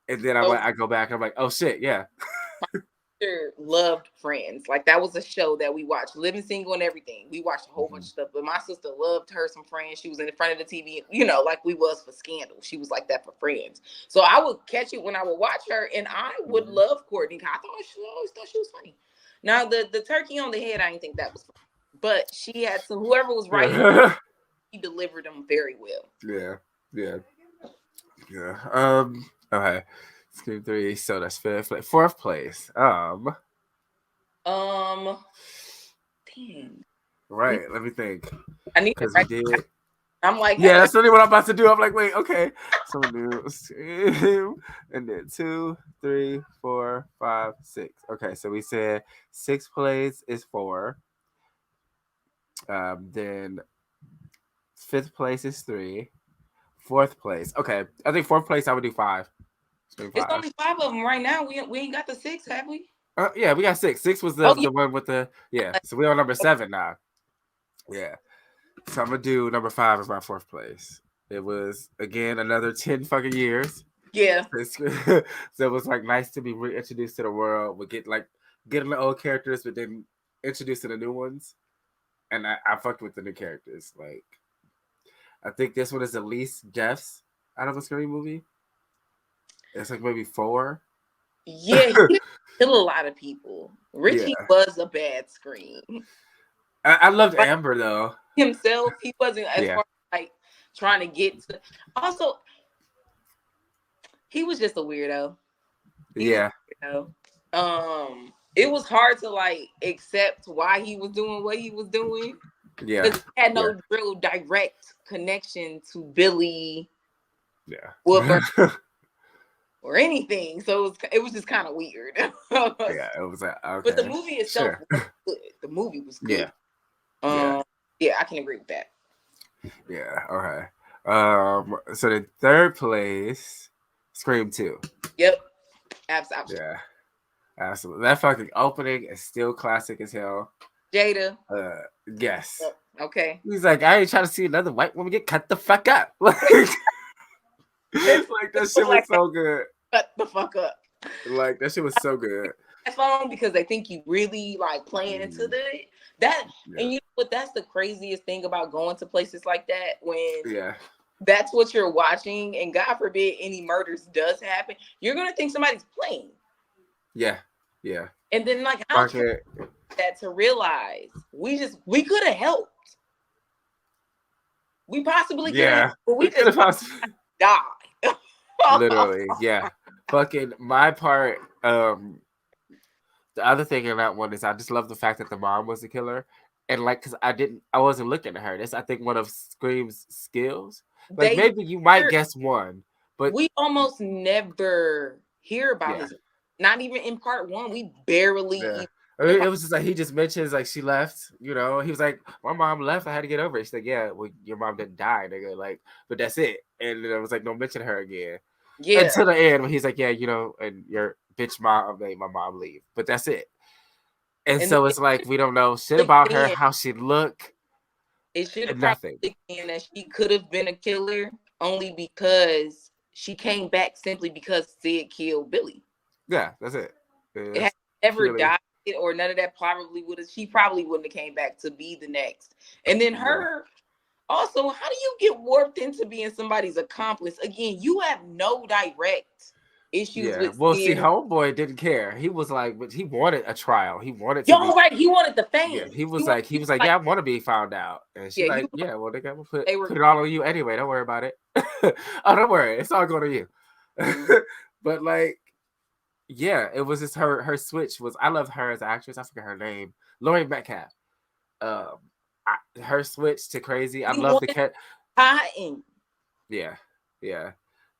and then I go back and I'm like, oh shit, yeah. Loved Friends. Like, that was a show that we watched, Living Single and everything. We watched a whole bunch of stuff, but my sister loved her some Friends. She was in the front of the TV, like we was for Scandal. She was like that for Friends. So I would catch it when I would watch her, and I would love Courtney. I always thought she was funny. Now the turkey on the head, I didn't think that was funny, but she had some. Whoever was writing, he delivered them very well. Yeah. Okay. Scream 3, so that's fifth. Like, fourth place. Dang. Right, let me think. I need to write. Did. I'm like, yeah, that's really what I'm about to do. I'm like, wait, okay. So new, and then 2, 3, 4, 5, 6. Okay, so we said sixth place is 4. Then fifth place is 3. Fourth place. Okay, I think fourth place I would do 5. It's only 5 of them right now. We ain't got the 6, have we? Yeah, we got 6. 6 was the one with the So we're on number 7 now. Yeah. So I'm gonna do number 5 as my fourth place. It was again another 10 fucking years. Yeah. So it was like nice to be reintroduced to the world. We getting the old characters, but then introducing the new ones. And I fucked with the new characters. Like, I think this one is the least deaths out of a Scream movie. It's like maybe 4. Yeah, he killed a lot of people. Richie was a bad Scream. I loved Amber though. Himself, he wasn't as far as like trying to get to. Also, he was just a weirdo. It was hard to like accept why he was doing what he was doing. Yeah, because he had no real direct connection to Billy. Yeah. Or anything, so it was just kind of weird. It was like, okay. But the movie itself was good. The movie was good. Yeah, I can agree with that. Yeah, okay. So the third place, Scream 2. Yep. Absolutely. Yeah. Absolutely. That fucking opening is still classic as hell. Jada. Yes. Yep. Okay. He's like, I ain't trying to see another white woman get cut the fuck up. Like that shit was so good. Cut the fuck up. Like that shit was so good. That's long because they think you really like playing into that. And you know what? That's the craziest thing about going to places like that when that's what you're watching, and God forbid any murders does happen, you're gonna think somebody's playing. Yeah. And then like how that to realize we could have helped. We possibly could have, but we could have died. Literally, yeah. Fucking my part, the the other thing in that one is I just love the fact that the mom was the killer, and like because I wasn't looking at her. That's I think one of Scream's skills. Like maybe you might guess one, but we almost never hear about his. Not even in part one, we barely. Yeah. I mean, it was just like he just mentions like she left. You know, he was like, "My mom left. I had to get over it." She's like, "Yeah, well, your mom didn't die, nigga. Like, but that's it." And then I was like, "Don't mention her again." Yeah. Until the end when he's like, "Yeah, you know, and your bitch mom made my mom leave," but that's it. And so it's like we don't know shit about her, how she look. It should have probably been that she could have been a killer only because she came back simply because Sid killed Billy. Yeah, that's it. It had never died or none of that probably would have. She probably wouldn't have came back to be the next. And then her also, how do you get warped into being somebody's accomplice? Again, you have no direct issues with well, Sid. see, homeboy didn't care. He was like, but he wanted a trial. He wanted to. Right. He wanted the fame. Yeah, he was like, yeah, I want to be found out. And she like, yeah, well, they got to put it all on you anyway. Don't worry about it. Oh, don't worry, it's all going to you. But like, yeah, it was just her switch was. I love her as an actress. I forget her name, Laurie Metcalf. Her switch to crazy. I love the cat. Yeah.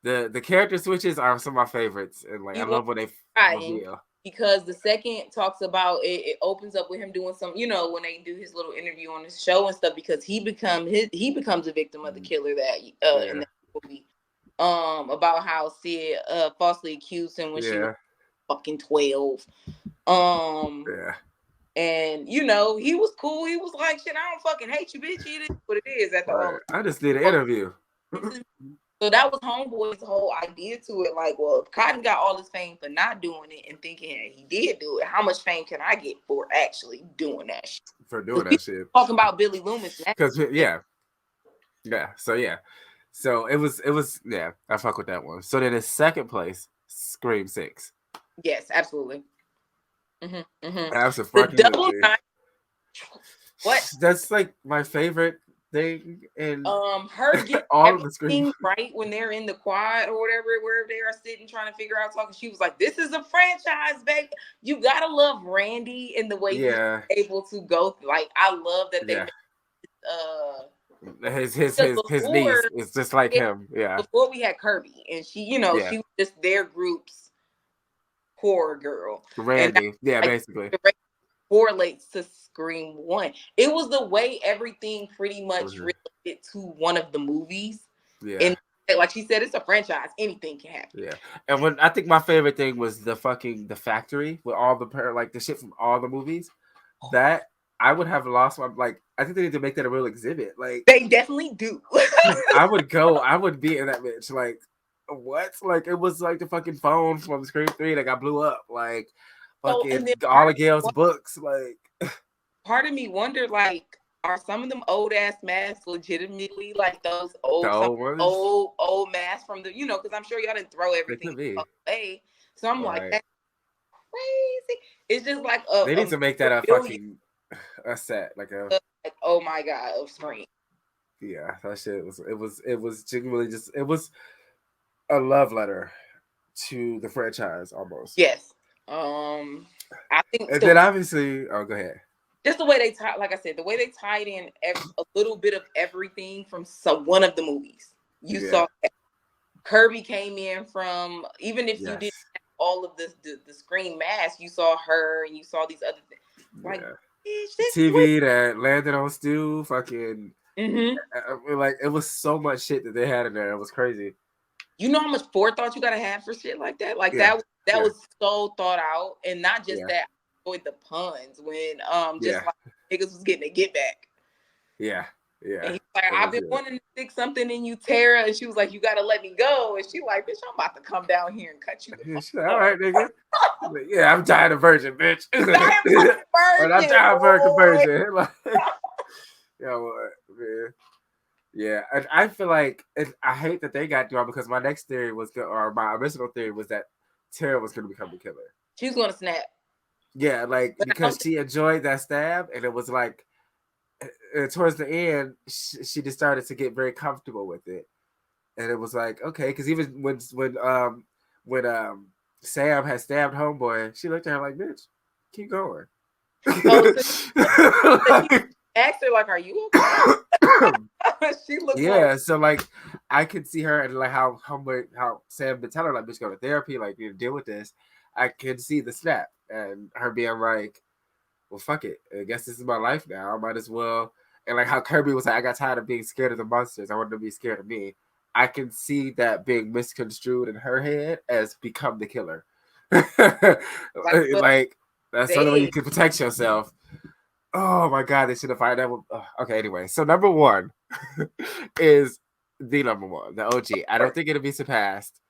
The character switches are some of my favorites, and like I love when they reveal. Because the second talks about it opens up with him doing some, you know, when they do his little interview on his show and stuff, because he becomes a victim of the killer that in that movie. About how Sid falsely accused him when she was fucking 12. And you know, he was cool. He was like, shit, I don't fucking hate you, bitch. It is what it is at the moment. I just did an interview. So that was Homeboy's whole idea to it. Like, well, if Cotton got all his fame for not doing it and thinking he did do it, how much fame can I get for actually doing that shit? For doing that shit. Talking about Billy Loomis. Because, So it was, I fuck with that one. So then in second place, Scream 6. Yes, absolutely. Absolutely. What? That's like my favorite thing, and her getting all of the screen right when they're in the quad or wherever they are sitting trying to figure out talking. She was like, "This is a franchise, baby. You gotta love Randy in the way he's able to go. Like, I love that they his niece is just like him. Yeah. Before we had Kirby, and she, you know, she was just their group's horror girl. Randy, basically correlates to Scream 1. It was the way everything pretty much related to one of the movies. Yeah. And like she said, it's a franchise. Anything can happen. Yeah. And when I think my favorite thing was the factory with all the shit from all the movies. That I would have lost my I think they need to make that a real exhibit. Like they definitely do. I would be in that bitch. Like what? Like it was like the fucking phone from Scream 3 that got blew up. Like fucking all of Gail's books. Like part of me wondered, like, are some of them old ass masks legitimately like those old masks from the, you know, because I'm sure y'all didn't throw everything away. So I'm like, that's crazy. It's just like they need to make that a fucking a set, like oh my god, of Scream. Yeah, that shit was genuinely just it was a love letter to the franchise almost. Yes. I think and then obviously go ahead. Just the way they tied, like I said, the way they tied in a little bit of everything from one of the movies. You saw Kirby came in from, even if you didn't have all of the Scream mask, you saw her and you saw these other things. Like TV that landed on Stu, fucking like it was so much shit that they had in there. It was crazy. You know how much forethought you gotta have for shit like that? Like that was so thought out, and not just that. Enjoyed the puns when like niggas was getting a get back. Yeah. And he's like, I've been wanting to stick something in you, Tara, and she was like, you gotta let me go. And she like, bitch, I'm about to come down here and cut you. All right, nigga. Yeah, I'm tired of virgin, bitch. I'm tired of virgin. Like, man. Yeah, I feel like I hate that they got drawn because my next theory was, or my original theory was that Tara was going to become the killer. She was going to snap. Yeah, like because she enjoyed that stab, and it was like towards the end, she just started to get very comfortable with it, and it was like okay, because even when Sam had stabbed homeboy, she looked at her like bitch. keep going. Oh, so he asked her like, "Are you okay?" She looks yeah. So like, I could see her and like how Sam been telling her like, "Bitch, go to therapy. Like, you deal with this." I can see the snap and her being like, "Well, fuck it. I guess this is my life now. I might as well." And like how Kirby was like, "I got tired of being scared of the monsters. I wanted to be scared of me." I can see that being misconstrued in her head as become the killer. like that's the only way you can protect yourself. Oh my god, they should have fired that one. Okay, anyway, so number one is the number one, the OG. I don't think it'll be surpassed.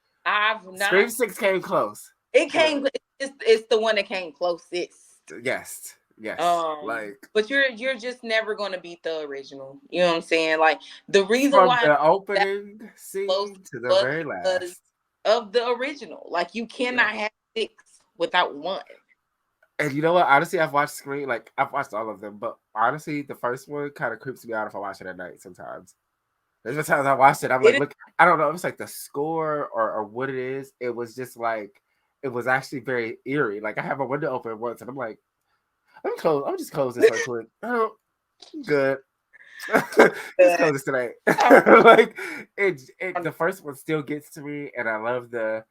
Scream 6 came close. It came. It's the one that came closest. Yes. But you're just never gonna beat the original. You know what I'm saying? Like the reason from why the opening scene to the very last of the original. Like you cannot have 6 without 1. And you know what? Honestly, I've watched Scream, like I've watched all of them, but honestly, the first one kind of creeps me out if I watch it at night sometimes. There's been times I watched it, I'm like, look, I don't know, it was like the score or what it is. It was just like, it was actually very eerie. Like I have a window open once and I'm like, I'm just close this real quick. Oh, I'm good. Just close this tonight. Like the first one still gets to me, and I love the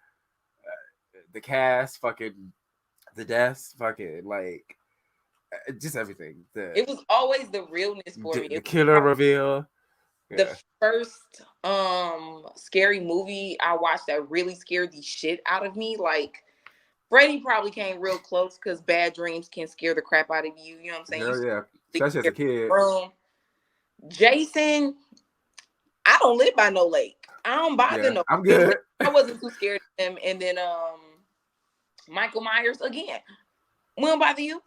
cast, fucking the deaths, fucking like just everything. It was always the realness for me. The killer reveal. The first scary movie I watched that really scared the shit out of me, like Freddy probably came real close because bad dreams can scare the crap out of you. You know what I'm saying? Yeah, especially as a kid. Jason, I don't live by no lake. I don't bother no. I'm good. I wasn't too scared of him. And then Michael Myers again. Won't bother you.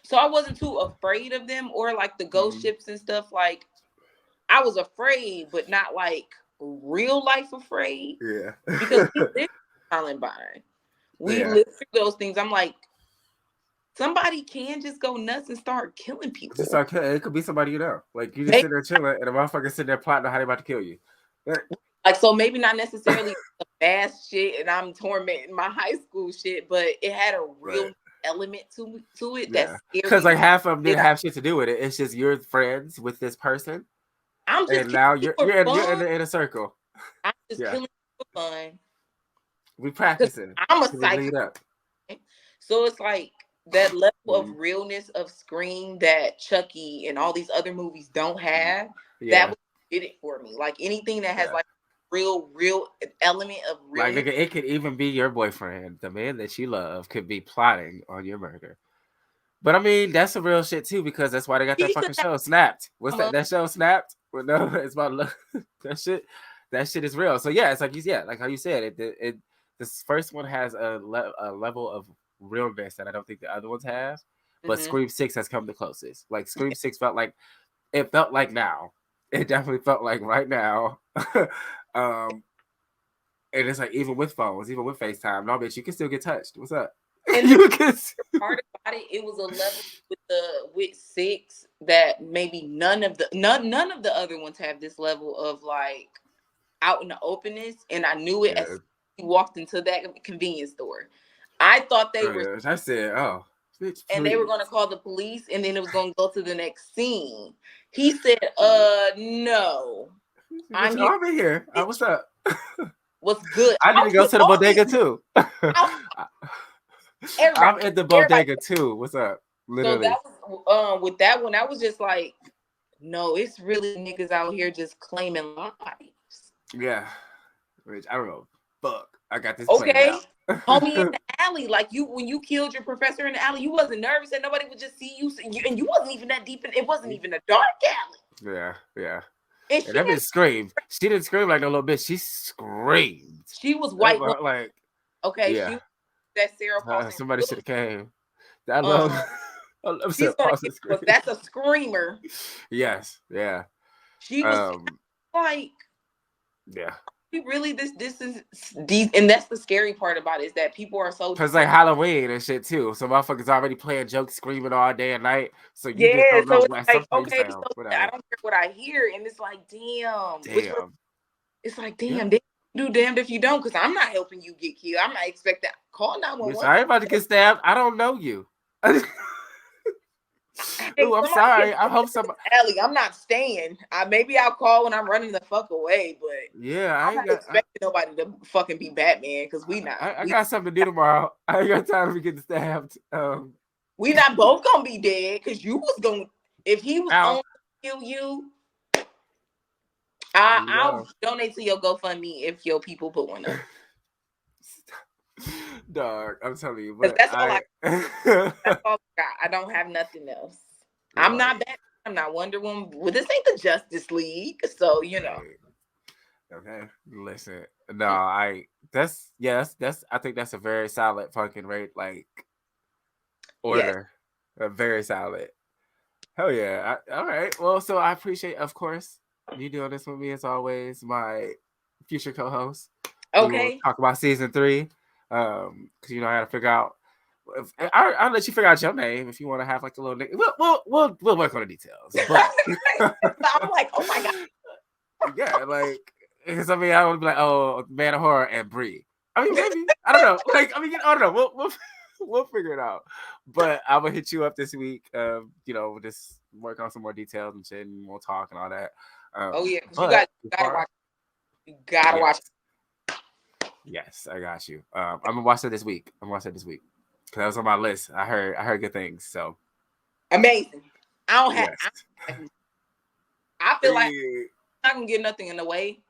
So I wasn't too afraid of them or like the ghost ships and stuff. Like I was afraid, but not like real life afraid. Yeah. Because we lived Columbine. We lived through those things. I'm like, somebody can just go nuts and start killing people. Just start killing. It could be somebody you know. Like you just sit there chilling, and a motherfucker sitting there plotting on how they about to kill you. Like so, maybe not necessarily the fast shit, and I'm tormenting my high school shit, but it had a real element to it. That's because like half of them didn't have shit to do with it. It's just you're friends with this person. I'm just and now you're in a circle. I'm just killing for fun. We practicing. I'm a psycho. So it's like that level of realness of Scream that Chucky and all these other movies don't have. That did it for me. Like anything that has like real element of realness. Like it could even be your boyfriend, the man that you love, could be plotting on your murder. But I mean, that's some real shit too, because that's why they got that fucking show Snapped. What's that? That show Snapped? Well, no, it's about love. That shit is real. So yeah, it's like like how you said it. This first one has a level of realness that I don't think the other ones have. But Scream 6 has come the closest. Like Scream 6 felt like now. It definitely felt like right now. And it's like even with phones, even with FaceTime, no bitch, you can still get touched. What's up? And the part about it was a level with 6 that maybe none of the other ones have this level of like out in the openness. And I knew it as we walked into that convenience store. I thought they were. I said, oh. Bitch, and they were going to call the police, and then it was going to go to the next scene. He said, no. I'm here. What's up? What's good? I need to go to the bodega too. I'm in the bodega too. What's up? Literally. So that was with that one. I was just like, no, it's really niggas out here just claiming lives. Yeah, Rich. I don't know. Fuck. I got this. Okay, homie in the alley, like when you killed your professor in the alley, you wasn't nervous that nobody would just see you, and you wasn't even that deep, and it wasn't even a dark alley. Yeah. And that bitch screamed. She didn't scream like no little bitch. She screamed. She was white. Like, okay, she was that Sarah Paulson. Somebody should have came. I love Sarah Paulson. That's a screamer. Yes, yeah. She was like, yeah. Really, this is these, and that's the scary part about it, is that people are so. Cause like Halloween and shit too, so motherfuckers already playing jokes, screaming all day and night. So you just don't know what like, okay, so I don't care what I hear, and it's like, damn. It's like, damn, they do damned if you don't, because I'm not helping you get killed. I'm not expecting call 911. I ain't about to get stabbed. I don't know you. Ooh, I'm sorry. I hope somebody. Ellie, I'm not staying. Maybe I'll call when I'm running the fuck away, but yeah, I'm not expecting nobody to fucking be Batman because we not. I got something to do tomorrow. I ain't got time to get stabbed. We not both gonna be dead because you was gonna. If he was on to kill you, I'll donate to your GoFundMe if your people put one up. Dog, I'm telling you, but that's all I got. I don't have nothing else. Right. I'm not Batman. I'm not Wonder Woman. Well, this ain't the Justice League, so you know. Okay, listen. No, I think that's a very solid fucking rate, like order. Yes. Very solid. Hell yeah. All right. Well, so I appreciate, of course, you doing this with me as always, my future co-host. Okay. We will talk about season 3. Because you know I gotta figure out. I'll let you figure out your name if you want to have like a little. We'll work on the details. But I'm like, oh my god. Yeah, like because I mean I would be like, oh, Man of Horror and Bree. I mean maybe I don't know. Like I don't know. We'll figure it out. But I will hit you up this week. You know, we'll just work on some more details and shit, and we'll talk and all that. Oh yeah, you gotta watch. You gotta watch. Yes, I got you. I'm gonna watch it this week. Because that was on my list. I heard good things. So amazing. I don't have. Yes. I feel like I can get nothing in the way.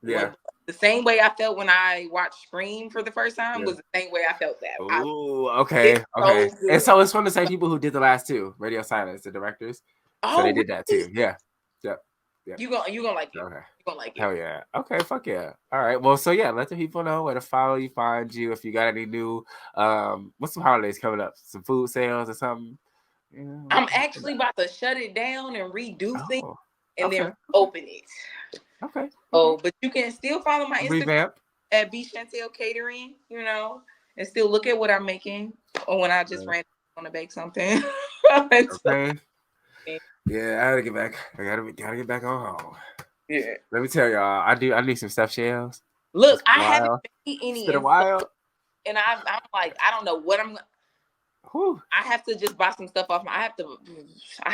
Yeah. The same way I felt when I watched Scream for the first time was the same way I felt that. Oh, okay. So and so it's from the same people who did the last 2, Radio Silence, the directors. So they did that too. Yeah. Yep. You gonna like it. Okay. You gonna like it. Hell yeah. Okay, fuck yeah. All right. Well, so yeah, let the people know where to follow you, find you. If you got any new what's some holidays coming up? Some food sales or something? You know, I'm actually about to shut it down and redo things and then open it. Okay. Oh, but you can still follow my Instagram Revamp at BChantel Catering, you know, and still look at what I'm making or when I just ran want to bake something. Okay. Yeah, I gotta get back. I gotta get back on home. Yeah. Let me tell y'all, I need some stuffed shells. Look, I haven't made any. It's been a while. And I'm like, I don't know what I'm. Whew. I have to just buy some stuff off I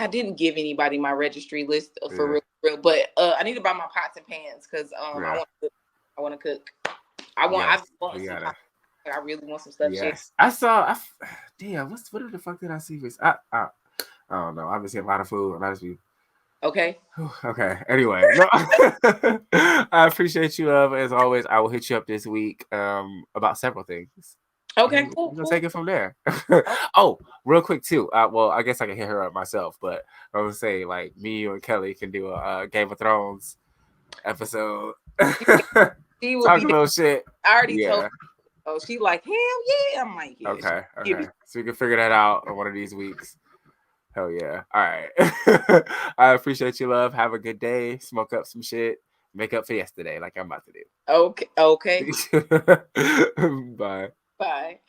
didn't give anybody my registry list for real, but I need to buy my pots and pans because I want to cook. I really want some stuff. Yes. Damn, what the fuck did I see this? I don't know. I've been seeing a lot of food and I just be okay. Okay. Anyway, no, I appreciate you, as always. I will hit you up this week about several things. Okay, cool. We'll take it from there. Oh, real quick too. Well, I guess I can hit her up myself, but I would say like me, you, and Kelly can do a Game of Thrones episode. She will talk a little shit. I already told her. Oh, she like, hell yeah. I'm like, yeah. Okay. So we can figure that out on one of these weeks. Hell yeah. All right. I appreciate you, love. Have a good day. Smoke up some shit. Make up for yesterday like I'm about to do. Okay. Bye. Bye.